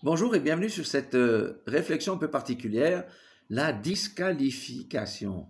Bonjour et bienvenue sur cette réflexion un peu particulière, la disqualification.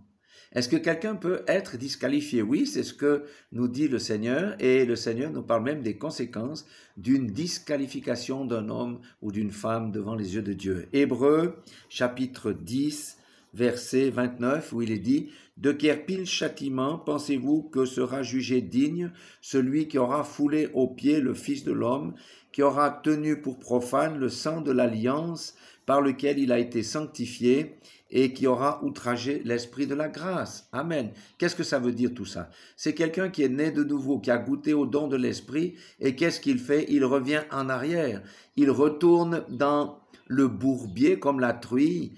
Est-ce que quelqu'un peut être disqualifié? Oui, c'est ce que nous dit le Seigneur, et le Seigneur nous parle même des conséquences d'une disqualification d'un homme ou d'une femme devant les yeux de Dieu. Hébreux chapitre 10, verset 29, où il est dit: « De quel pile châtiment pensez-vous que sera jugé digne celui qui aura foulé aux pieds le Fils de l'homme, qui aura tenu pour profane le sang de l'alliance par lequel il a été sanctifié, et qui aura outragé l'esprit de la grâce. » Amen. Qu'est-ce que ça veut dire tout ça? C'est quelqu'un qui est né de nouveau, qui a goûté au don de l'esprit, et qu'est-ce qu'il fait? Il revient en arrière. Il retourne dans le bourbier comme la truie,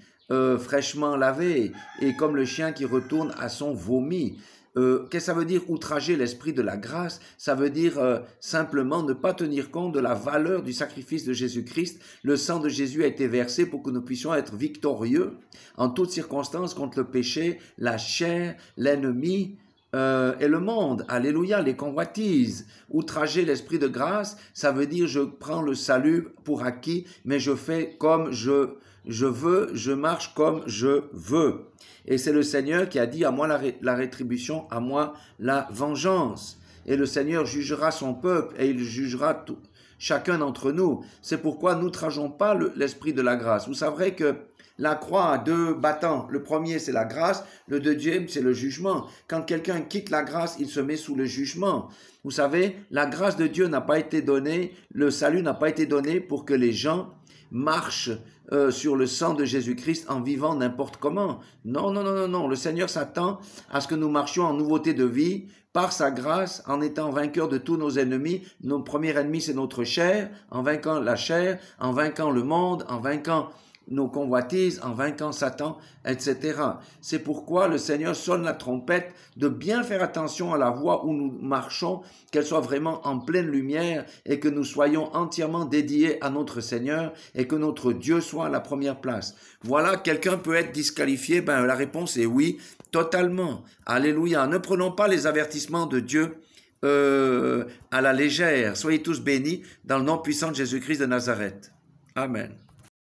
fraîchement lavée, et comme le chien qui retourne à son vomi. Qu'est-ce que ça veut dire outrager l'esprit de la grâce? Ça veut dire simplement ne pas tenir compte de la valeur du sacrifice de Jésus-Christ. Le sang de Jésus a été versé pour que nous puissions être victorieux en toutes circonstances contre le péché, la chair, l'ennemi et le monde. Alléluia, les convoitises. Outrager l'esprit de grâce, ça veut dire je prends le salut pour acquis, mais je fais comme je veux, je marche comme je veux. Et c'est le Seigneur qui a dit: à moi la rétribution, à moi la vengeance. Et le Seigneur jugera son peuple et il jugera chacun d'entre nous. C'est pourquoi n'outrageons pas l'esprit de la grâce. Vous saurez que la croix a deux battants. Le premier, c'est la grâce. Le deuxième, c'est le jugement. Quand quelqu'un quitte la grâce, il se met sous le jugement. Vous savez, la grâce de Dieu n'a pas été donnée, le salut n'a pas été donné pour que les gens marchent sur le sang de Jésus-Christ en vivant n'importe comment. Non, non, non, non, non. Le Seigneur s'attend à ce que nous marchions en nouveauté de vie par sa grâce, en étant vainqueurs de tous nos ennemis. Notre premier ennemi, c'est notre chair. En vainquant la chair, en vainquant le monde, en vainquant nos convoitises, en vainquant Satan, etc. C'est pourquoi le Seigneur sonne la trompette de bien faire attention à la voie où nous marchons, qu'elle soit vraiment en pleine lumière et que nous soyons entièrement dédiés à notre Seigneur et que notre Dieu soit à la première place. Voilà, quelqu'un peut être disqualifié? Ben, la réponse est oui, totalement. Alléluia. Ne prenons pas les avertissements de Dieu à la légère. Soyez tous bénis dans le nom puissant de Jésus-Christ de Nazareth. Amen.